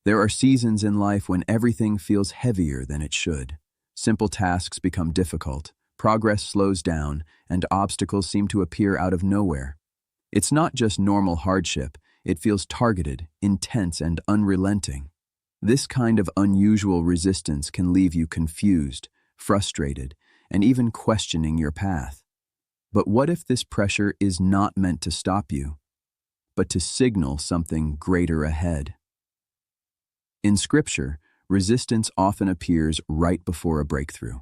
There are seasons in life when everything feels heavier than it should. Simple tasks become difficult, progress slows down, and obstacles seem to appear out of nowhere. It's not just normal hardship, it feels targeted, intense, and unrelenting. This kind of unusual resistance can leave you confused, frustrated, and even questioning your path. But what if this pressure is not meant to stop you, but to signal something greater ahead? In Scripture, resistance often appears right before a breakthrough.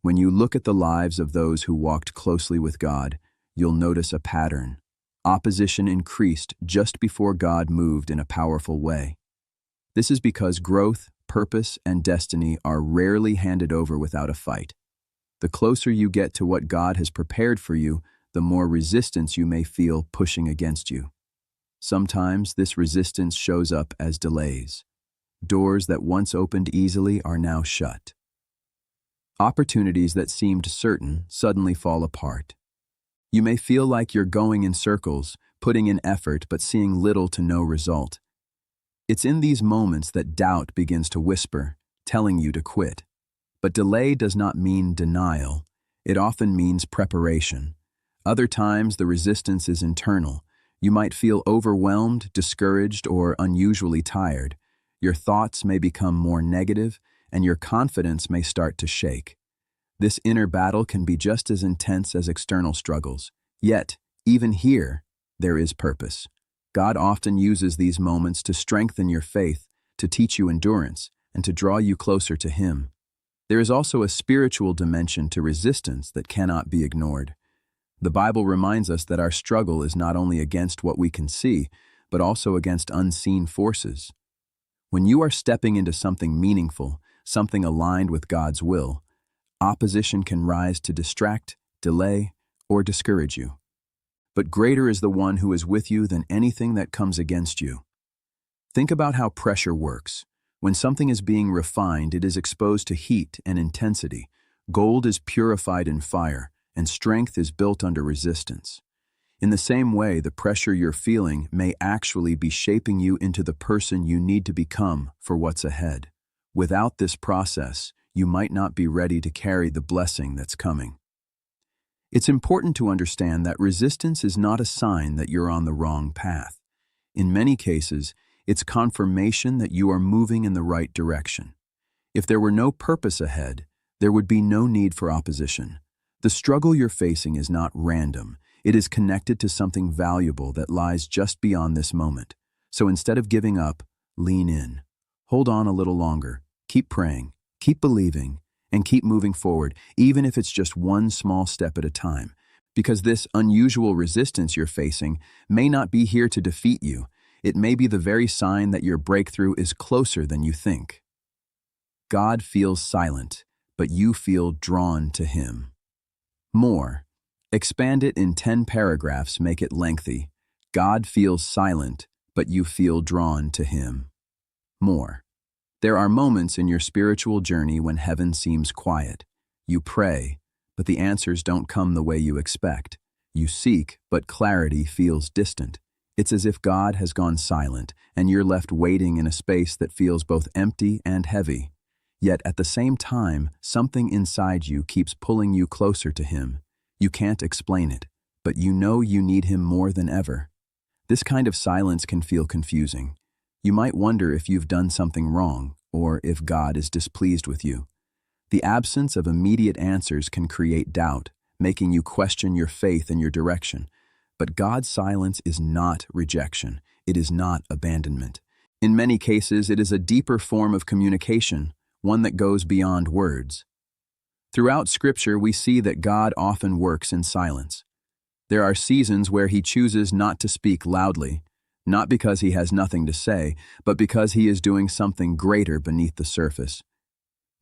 When you look at the lives of those who walked closely with God, you'll notice a pattern. Opposition increased just before God moved in a powerful way. This is because growth, purpose, and destiny are rarely handed over without a fight. The closer you get to what God has prepared for you, the more resistance you may feel pushing against you. Sometimes this resistance shows up as delays. Doors that once opened easily are now shut. Opportunities that seemed certain suddenly fall apart. You may feel like you're going in circles, putting in effort but seeing little to no result. It's in these moments that doubt begins to whisper, telling you to quit. But delay does not mean denial. It often means preparation. Other times the resistance is internal. You might feel overwhelmed, discouraged, or unusually tired. Your thoughts may become more negative, and your confidence may start to shake. This inner battle can be just as intense as external struggles. Yet, even here, there is purpose. God often uses these moments to strengthen your faith, to teach you endurance, and to draw you closer to Him. There is also a spiritual dimension to resistance that cannot be ignored. The Bible reminds us that our struggle is not only against what we can see, but also against unseen forces. When you are stepping into something meaningful, something aligned with God's will, opposition can rise to distract, delay, or discourage you. But greater is the one who is with you than anything that comes against you. Think about how pressure works. When something is being refined, it is exposed to heat and intensity. Gold is purified in fire, and strength is built under resistance. In the same way, the pressure you're feeling may actually be shaping you into the person you need to become for what's ahead. Without this process, you might not be ready to carry the blessing that's coming. It's important to understand that resistance is not a sign that you're on the wrong path. In many cases, it's confirmation that you are moving in the right direction. If there were no purpose ahead, there would be no need for opposition. The struggle you're facing is not random. It is connected to something valuable that lies just beyond this moment. So instead of giving up, lean in. Hold on a little longer. Keep praying, keep believing, and keep moving forward, even if it's just one small step at a time. Because this unusual resistance you're facing may not be here to defeat you. It may be the very sign that your breakthrough is closer than you think. God feels silent, but you feel drawn to Him. More. Expand it in 10 paragraphs, make it lengthy. God feels silent, but you feel drawn to Him. More. There are moments in your spiritual journey when heaven seems quiet. You pray, but the answers don't come the way you expect. You seek, but clarity feels distant. It's as if God has gone silent, and you're left waiting in a space that feels both empty and heavy. Yet at the same time, something inside you keeps pulling you closer to Him. You can't explain it, but you know you need Him more than ever. This kind of silence can feel confusing. You might wonder if you've done something wrong, or if God is displeased with you. The absence of immediate answers can create doubt, making you question your faith and your direction. But God's silence is not rejection. It is not abandonment. In many cases, it is a deeper form of communication, one that goes beyond words. Throughout Scripture, we see that God often works in silence. There are seasons where He chooses not to speak loudly, not because He has nothing to say, but because He is doing something greater beneath the surface.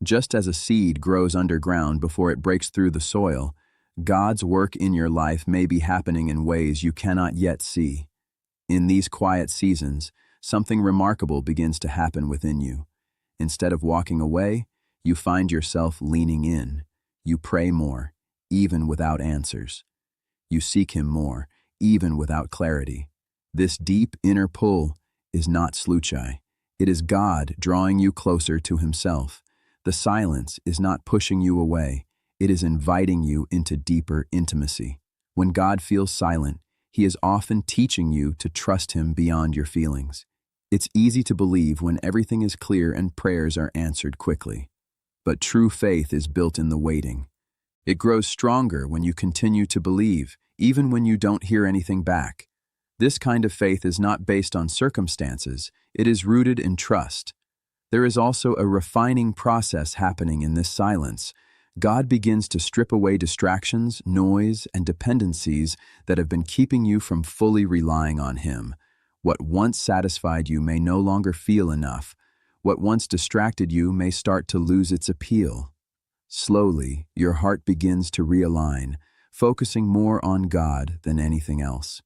Just as a seed grows underground before it breaks through the soil, God's work in your life may be happening in ways you cannot yet see. In these quiet seasons, something remarkable begins to happen within you. Instead of walking away, you find yourself leaning in. You pray more, even without answers. You seek Him more, even without clarity. This deep inner pull is not sluchai. It is God drawing you closer to Himself. The silence is not pushing you away, it is inviting you into deeper intimacy. When God feels silent, He is often teaching you to trust Him beyond your feelings. It's easy to believe when everything is clear and prayers are answered quickly. But true faith is built in the waiting. It grows stronger when you continue to believe, even when you don't hear anything back. This kind of faith is not based on circumstances, it is rooted in trust. There is also a refining process happening in this silence. God begins to strip away distractions, noise, and dependencies that have been keeping you from fully relying on Him. What once satisfied you may no longer feel enough. What once distracted you may start to lose its appeal. Slowly, your heart begins to realign, focusing more on God than anything else.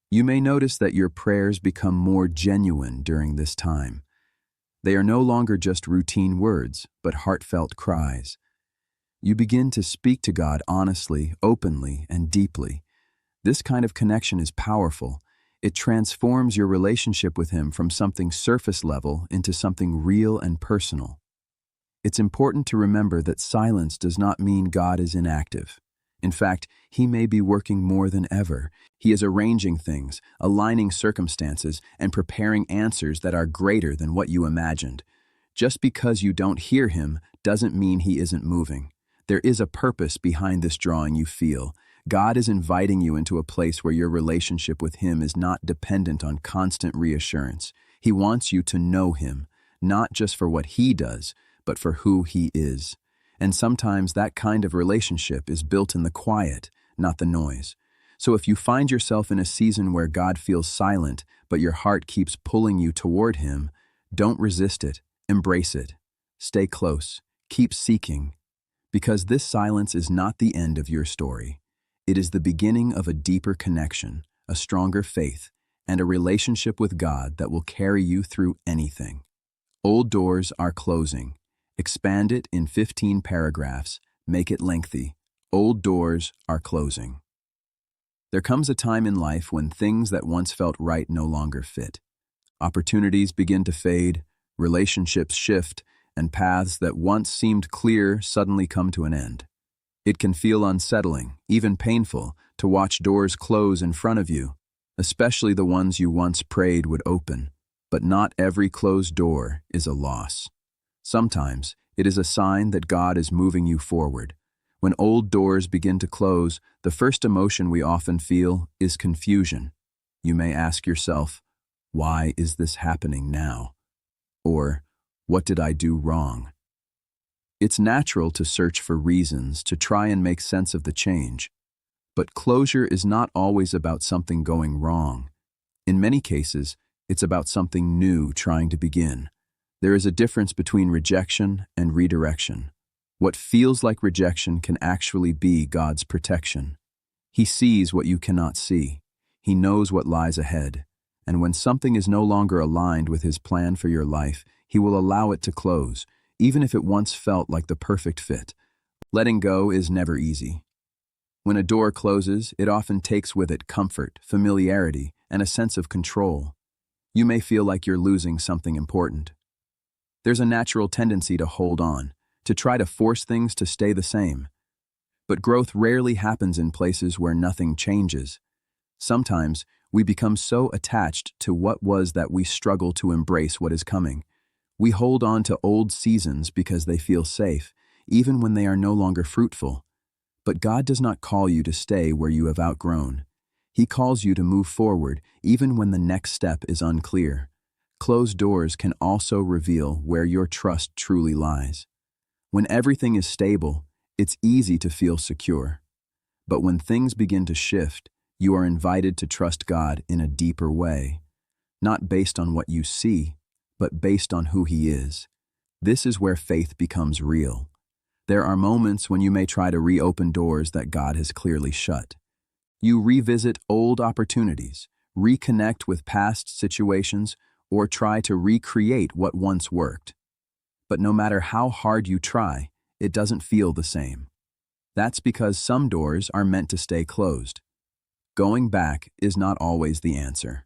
You may notice that your prayers become more genuine during this time. They are no longer just routine words, but heartfelt cries. You begin to speak to God honestly, openly, and deeply. This kind of connection is powerful. It transforms your relationship with Him from something surface level into something real and personal. It's important to remember that silence does not mean God is inactive. In fact, He may be working more than ever. He is arranging things, aligning circumstances, and preparing answers that are greater than what you imagined. Just because you don't hear Him doesn't mean He isn't moving. There is a purpose behind this drawing you feel. God is inviting you into a place where your relationship with Him is not dependent on constant reassurance. He wants you to know Him, not just for what He does, but for who He is. And sometimes that kind of relationship is built in the quiet, not the noise. So if you find yourself in a season where God feels silent, but your heart keeps pulling you toward Him, don't resist it, embrace it. Stay close, keep seeking, because this silence is not the end of your story. It is the beginning of a deeper connection, a stronger faith, and a relationship with God that will carry you through anything. Old doors are closing. Expand it in 15 paragraphs. Make it lengthy. Old doors are closing. There comes a time in life when things that once felt right no longer fit. Opportunities begin to fade, relationships shift, and paths that once seemed clear suddenly come to an end. It can feel unsettling, even painful, to watch doors close in front of you, especially the ones you once prayed would open. But not every closed door is a loss. Sometimes it is a sign that God is moving you forward. When old doors begin to close, the first emotion we often feel is confusion. You may ask yourself, why is this happening now? Or, what did I do wrong? It's natural to search for reasons, to try and make sense of the change. But closure is not always about something going wrong. In many cases, it's about something new trying to begin. There is a difference between rejection and redirection. What feels like rejection can actually be God's protection. He sees what you cannot see. He knows what lies ahead. And when something is no longer aligned with His plan for your life, He will allow it to close, even if it once felt like the perfect fit. Letting go is never easy. When a door closes, it often takes with it comfort, familiarity, and a sense of control. You may feel like you're losing something important. There's a natural tendency to hold on, to try to force things to stay the same. But growth rarely happens in places where nothing changes. Sometimes we become so attached to what was that we struggle to embrace what is coming. We hold on to old seasons because they feel safe, even when they are no longer fruitful. But God does not call you to stay where you have outgrown. He calls you to move forward, even when the next step is unclear. Closed doors can also reveal where your trust truly lies. When everything is stable, it's easy to feel secure. But when things begin to shift, you are invited to trust God in a deeper way, not based on what you see, but based on who He is. This is where faith becomes real. There are moments when you may try to reopen doors that God has clearly shut. You revisit old opportunities, reconnect with past situations, or try to recreate what once worked. But no matter how hard you try, it doesn't feel the same. That's because some doors are meant to stay closed. Going back is not always the answer.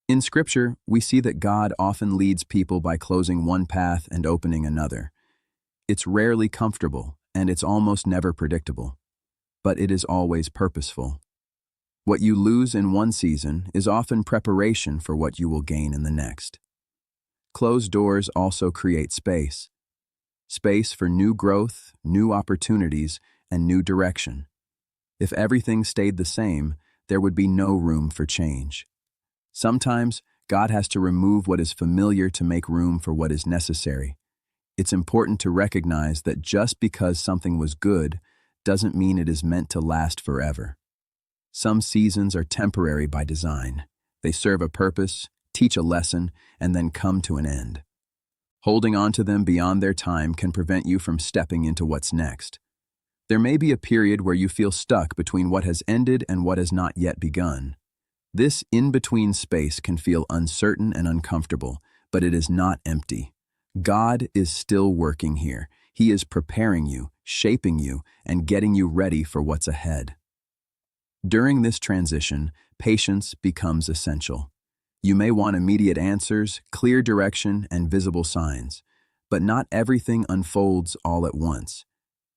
In Scripture, we see that God often leads people by closing one path and opening another. It's rarely comfortable, and it's almost never predictable, but it is always purposeful. What you lose in one season is often preparation for what you will gain in the next. Closed doors also create space. Space for new growth, new opportunities, and new direction. If everything stayed the same, there would be no room for change. Sometimes, God has to remove what is familiar to make room for what is necessary. It's important to recognize that just because something was good doesn't mean it is meant to last forever. Some seasons are temporary by design. They serve a purpose, teach a lesson, and then come to an end. Holding on to them beyond their time can prevent you from stepping into what's next. There may be a period where you feel stuck between what has ended and what has not yet begun. This in-between space can feel uncertain and uncomfortable, but it is not empty. God is still working here. He is preparing you, shaping you, and getting you ready for what's ahead. During this transition, patience becomes essential. You may want immediate answers, clear direction, and visible signs, but not everything unfolds all at once.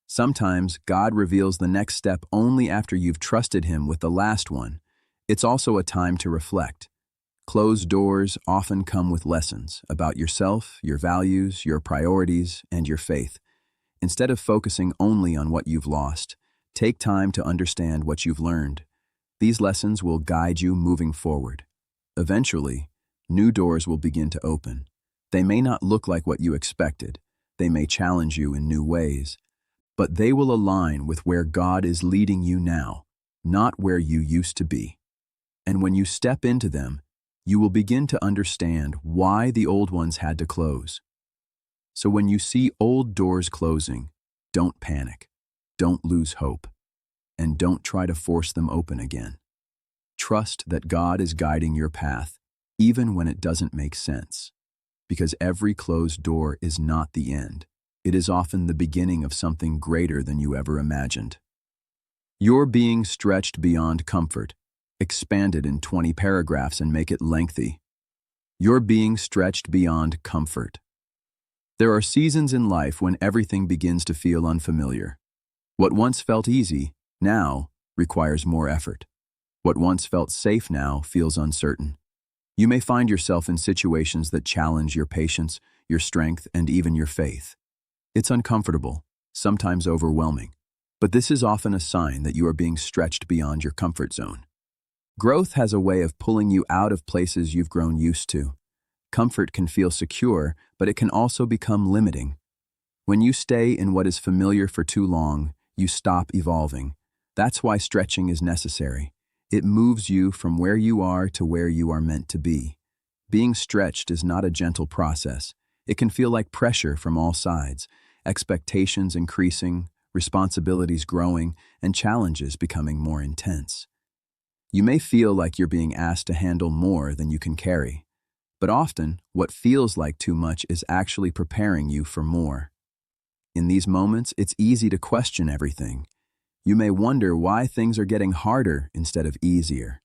Sometimes God reveals the next step only after you've trusted Him with the last one. It's also a time to reflect. Closed doors often come with lessons about yourself, your values, your priorities, and your faith. Instead of focusing only on what you've lost, take time to understand what you've learned. These lessons will guide you moving forward. Eventually, new doors will begin to open. They may not look like what you expected. They may challenge you in new ways. But they will align with where God is leading you now, not where you used to be. And when you step into them, you will begin to understand why the old ones had to close. So when you see old doors closing, don't panic, don't lose hope, and don't try to force them open again. Trust that God is guiding your path, even when it doesn't make sense, because every closed door is not the end. It is often the beginning of something greater than you ever imagined. You're being stretched beyond comfort. Expand it in 20 paragraphs and make it lengthy. You're being stretched beyond comfort. There are seasons in life when everything begins to feel unfamiliar. What once felt easy, now requires more effort. What once felt safe now feels uncertain. You may find yourself in situations that challenge your patience, your strength, and even your faith. It's uncomfortable, sometimes overwhelming, but this is often a sign that you are being stretched beyond your comfort zone. Growth has a way of pulling you out of places you've grown used to. Comfort can feel secure, but it can also become limiting. When you stay in what is familiar for too long, you stop evolving. That's why stretching is necessary. It moves you from where you are to where you are meant to be. Being stretched is not a gentle process. It can feel like pressure from all sides, expectations increasing, responsibilities growing, and challenges becoming more intense. You may feel like you're being asked to handle more than you can carry, but often what feels like too much is actually preparing you for more. In these moments, it's easy to question everything. You may wonder why things are getting harder instead of easier.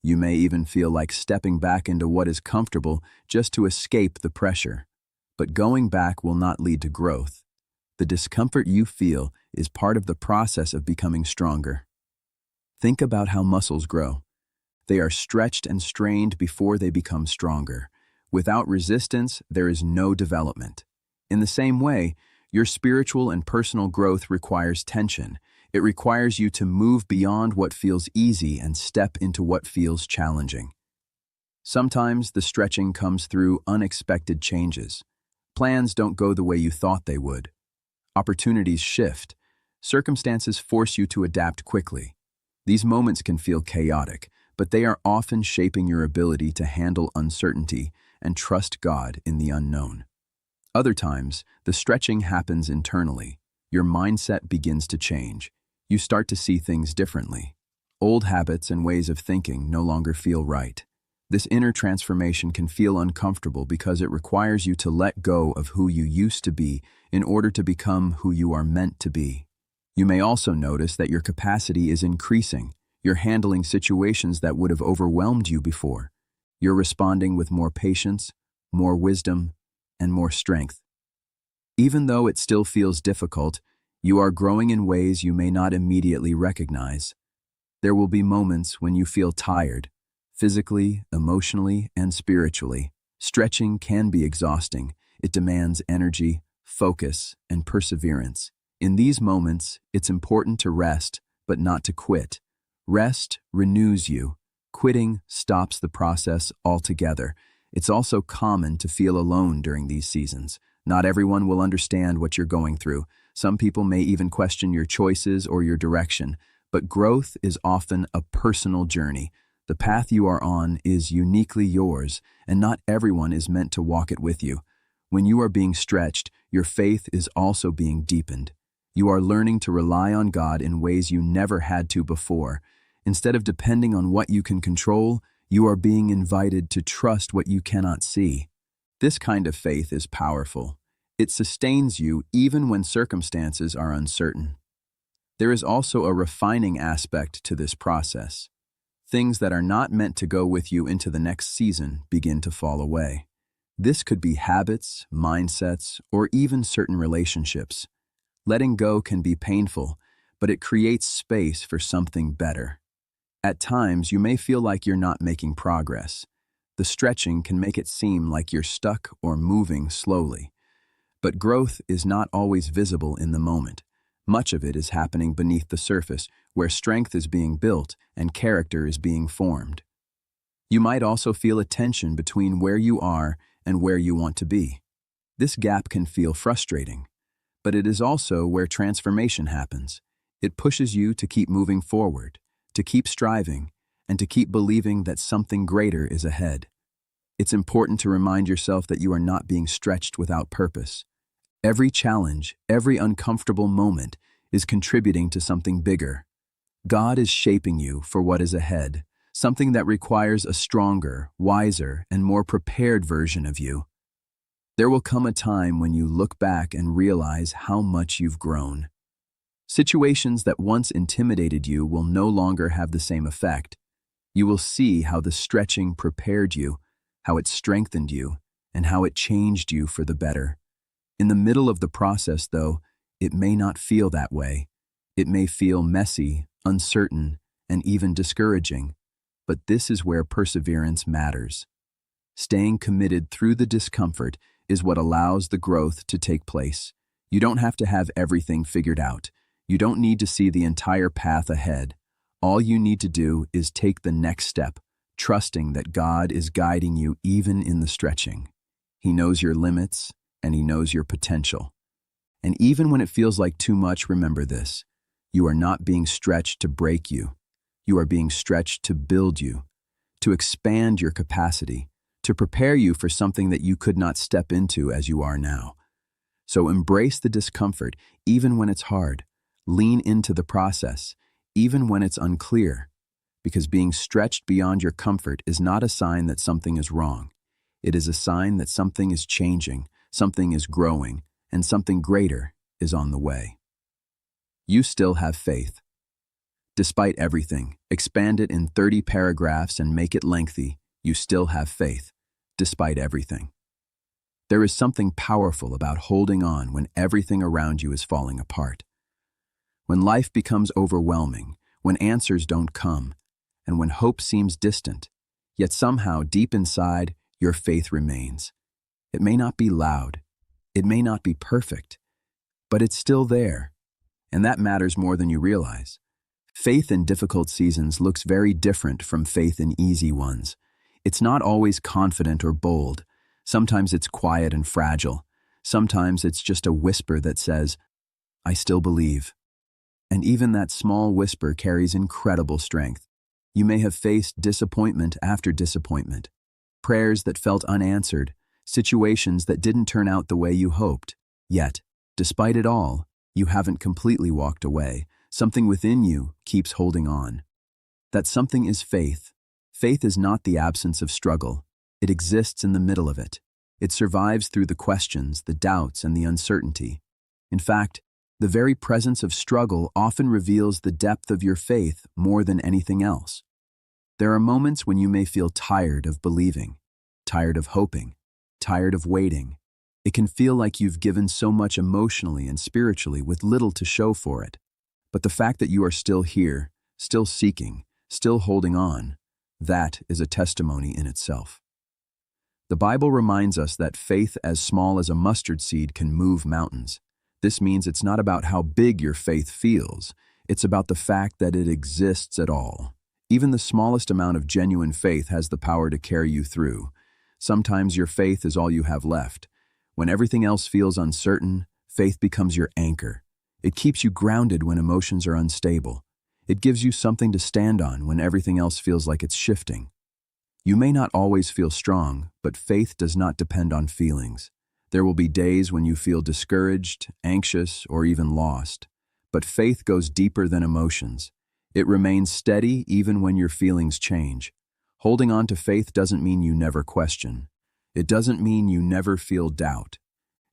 You may even feel like stepping back into what is comfortable just to escape the pressure. But going back will not lead to growth. The discomfort you feel is part of the process of becoming stronger. Think about how muscles grow. They are stretched and strained before they become stronger. Without resistance, there is no development. In the same way, your spiritual and personal growth requires tension. It requires you to move beyond what feels easy and step into what feels challenging. Sometimes the stretching comes through unexpected changes. Plans don't go the way you thought they would. Opportunities shift. Circumstances force you to adapt quickly. These moments can feel chaotic, but they are often shaping your ability to handle uncertainty and trust God in the unknown. Other times, the stretching happens internally. Your mindset begins to change. You start to see things differently. Old habits and ways of thinking no longer feel right. This inner transformation can feel uncomfortable because it requires you to let go of who you used to be in order to become who you are meant to be. You may also notice that your capacity is increasing. You're handling situations that would have overwhelmed you before. You're responding with more patience, more wisdom, and more strength. Even though it still feels difficult, you are growing in ways you may not immediately recognize. There will be moments when you feel tired, physically, emotionally, and spiritually. Stretching can be exhausting. It demands energy, focus, and perseverance. In these moments, it's important to rest, but not to quit. Rest renews you. Quitting stops the process altogether. It's also common to feel alone during these seasons. Not everyone will understand what you're going through. Some people may even question your choices or your direction. But growth is often a personal journey. The path you are on is uniquely yours, and not everyone is meant to walk it with you. When you are being stretched, your faith is also being deepened. You are learning to rely on God in ways you never had to before. Instead of depending on what you can control, you are being invited to trust what you cannot see. This kind of faith is powerful. It sustains you even when circumstances are uncertain. There is also a refining aspect to this process. Things that are not meant to go with you into the next season begin to fall away. This could be habits, mindsets, or even certain relationships. Letting go can be painful, but it creates space for something better. At times, you may feel like you're not making progress. The stretching can make it seem like you're stuck or moving slowly. But growth is not always visible in the moment. Much of it is happening beneath the surface, where strength is being built and character is being formed. You might also feel a tension between where you are and where you want to be. This gap can feel frustrating, but it is also where transformation happens. It pushes you to keep moving forward, to keep striving, and to keep believing that something greater is ahead. It's important to remind yourself that you are not being stretched without purpose. Every challenge, every uncomfortable moment is contributing to something bigger. God is shaping you for what is ahead, something that requires a stronger, wiser, and more prepared version of you. There will come a time when you look back and realize how much you've grown. Situations that once intimidated you will no longer have the same effect. You will see how the stretching prepared you, how it strengthened you, and how it changed you for the better. In the middle of the process, though, it may not feel that way. It may feel messy, uncertain, and even discouraging. But this is where perseverance matters. Staying committed through the discomfort is what allows the growth to take place. You don't have to have everything figured out. You don't need to see the entire path ahead. All you need to do is take the next step, trusting that God is guiding you even in the stretching. He knows your limits, and He knows your potential. And even when it feels like too much, remember this. You are not being stretched to break you. You are being stretched to build you, to expand your capacity, to prepare you for something that you could not step into as you are now. So embrace the discomfort, even when it's hard. Lean into the process, even when it's unclear, because being stretched beyond your comfort is not a sign that something is wrong. It is a sign that something is changing, something is growing, and something greater is on the way. You still have faith. Despite everything, expand it in 30 paragraphs and make it lengthy. You still have faith, despite everything. There is something powerful about holding on when everything around you is falling apart. When life becomes overwhelming, when answers don't come, and when hope seems distant, yet somehow deep inside, your faith remains. It may not be loud, it may not be perfect, but it's still there, and that matters more than you realize. Faith in difficult seasons looks very different from faith in easy ones. It's not always confident or bold. Sometimes it's quiet and fragile. Sometimes it's just a whisper that says, "I still believe." And even that small whisper carries incredible strength. You may have faced disappointment after disappointment, prayers that felt unanswered, situations that didn't turn out the way you hoped. Yet, despite it all, you haven't completely walked away. Something within you keeps holding on. That something is faith. Faith is not the absence of struggle. It exists in the middle of it. It survives through the questions, the doubts, and the uncertainty. In fact, the very presence of struggle often reveals the depth of your faith more than anything else. There are moments when you may feel tired of believing, tired of hoping, tired of waiting. It can feel like you've given so much emotionally and spiritually with little to show for it. But the fact that you are still here, still seeking, still holding on, that is a testimony in itself. The Bible reminds us that faith as small as a mustard seed can move mountains. This means it's not about how big your faith feels, it's about the fact that it exists at all. Even the smallest amount of genuine faith has the power to carry you through. Sometimes your faith is all you have left. When everything else feels uncertain, faith becomes your anchor. It keeps you grounded when emotions are unstable. It gives you something to stand on when everything else feels like it's shifting. You may not always feel strong, but faith does not depend on feelings. There will be days when you feel discouraged, anxious, or even lost. But faith goes deeper than emotions. It remains steady even when your feelings change. Holding on to faith doesn't mean you never question. It doesn't mean you never feel doubt.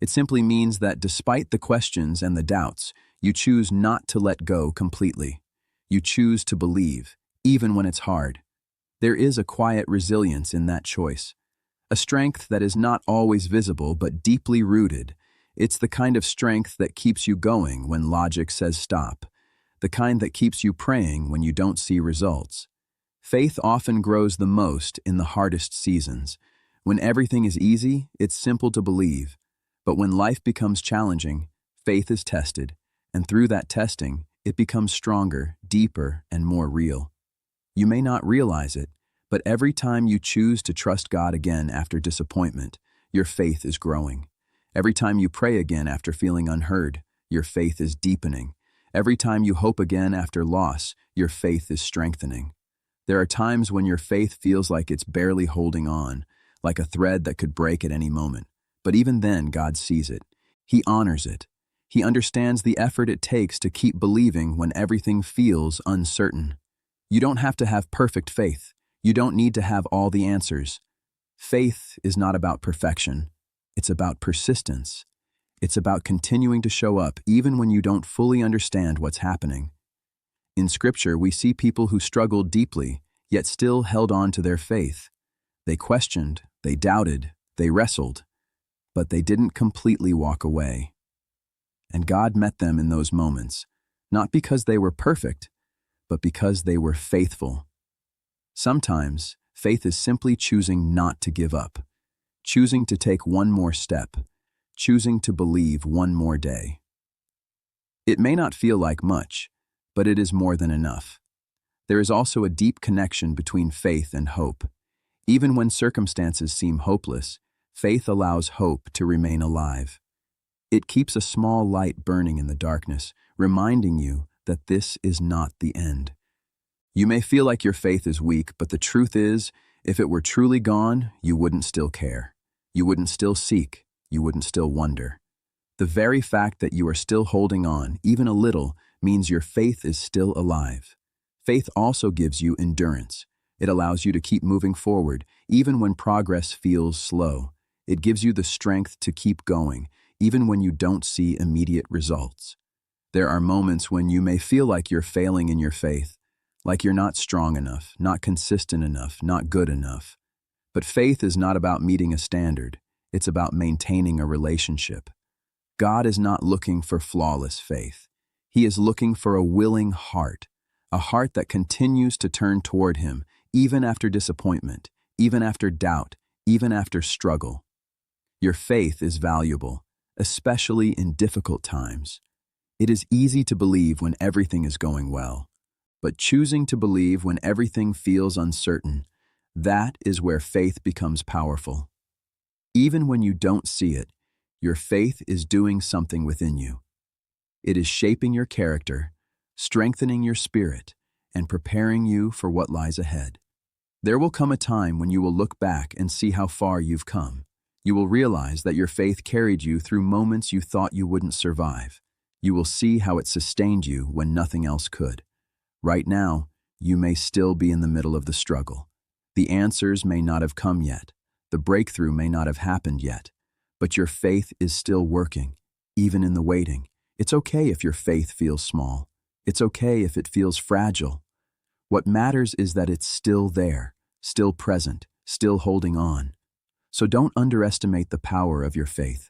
It simply means that despite the questions and the doubts, you choose not to let go completely. You choose to believe, even when it's hard. There is a quiet resilience in that choice. A strength that is not always visible but deeply rooted. It's the kind of strength that keeps you going when logic says stop. The kind that keeps you praying when you don't see results. Faith often grows the most in the hardest seasons. When everything is easy, it's simple to believe. But when life becomes challenging, faith is tested, and through that testing, it becomes stronger, deeper, and more real. You may not realize it, but every time you choose to trust God again after disappointment, your faith is growing. Every time you pray again after feeling unheard, your faith is deepening. Every time you hope again after loss, your faith is strengthening. There are times when your faith feels like it's barely holding on, like a thread that could break at any moment. But even then, God sees it. He honors it. He understands the effort it takes to keep believing when everything feels uncertain. You don't have to have perfect faith. You don't need to have all the answers. Faith is not about perfection. It's about persistence. It's about continuing to show up even when you don't fully understand what's happening. In Scripture, we see people who struggled deeply, yet still held on to their faith. They questioned, they doubted, they wrestled, but they didn't completely walk away. And God met them in those moments, not because they were perfect, but because they were faithful. Sometimes, faith is simply choosing not to give up, choosing to take one more step, choosing to believe one more day. It may not feel like much, but it is more than enough. There is also a deep connection between faith and hope. Even when circumstances seem hopeless, faith allows hope to remain alive. It keeps a small light burning in the darkness, reminding you that this is not the end. You may feel like your faith is weak, but the truth is, if it were truly gone, you wouldn't still care. You wouldn't still seek. You wouldn't still wonder. The very fact that you are still holding on, even a little, means your faith is still alive. Faith also gives you endurance. It allows you to keep moving forward, even when progress feels slow. It gives you the strength to keep going, even when you don't see immediate results. There are moments when you may feel like you're failing in your faith, like you're not strong enough, not consistent enough, not good enough. But faith is not about meeting a standard. It's about maintaining a relationship. God is not looking for flawless faith. He is looking for a willing heart, a heart that continues to turn toward Him, even after disappointment, even after doubt, even after struggle. Your faith is valuable, especially in difficult times. It is easy to believe when everything is going well, but choosing to believe when everything feels uncertain, that is where faith becomes powerful. Even when you don't see it, your faith is doing something within you. It is shaping your character, strengthening your spirit, and preparing you for what lies ahead. There will come a time when you will look back and see how far you've come. You will realize that your faith carried you through moments you thought you wouldn't survive. You will see how it sustained you when nothing else could. Right now, you may still be in the middle of the struggle. The answers may not have come yet. The breakthrough may not have happened yet. But your faith is still working, even in the waiting. It's okay if your faith feels small. It's okay if it feels fragile. What matters is that it's still there, still present, still holding on. So don't underestimate the power of your faith.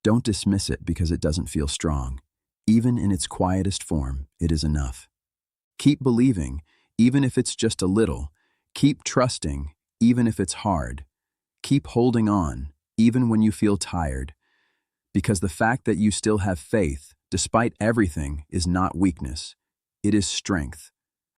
Don't dismiss it because it doesn't feel strong. Even in its quietest form, it is enough. Keep believing, even if it's just a little. Keep trusting, even if it's hard. Keep holding on, even when you feel tired. Because the fact that you still have faith, despite everything, is not weakness. It is strength.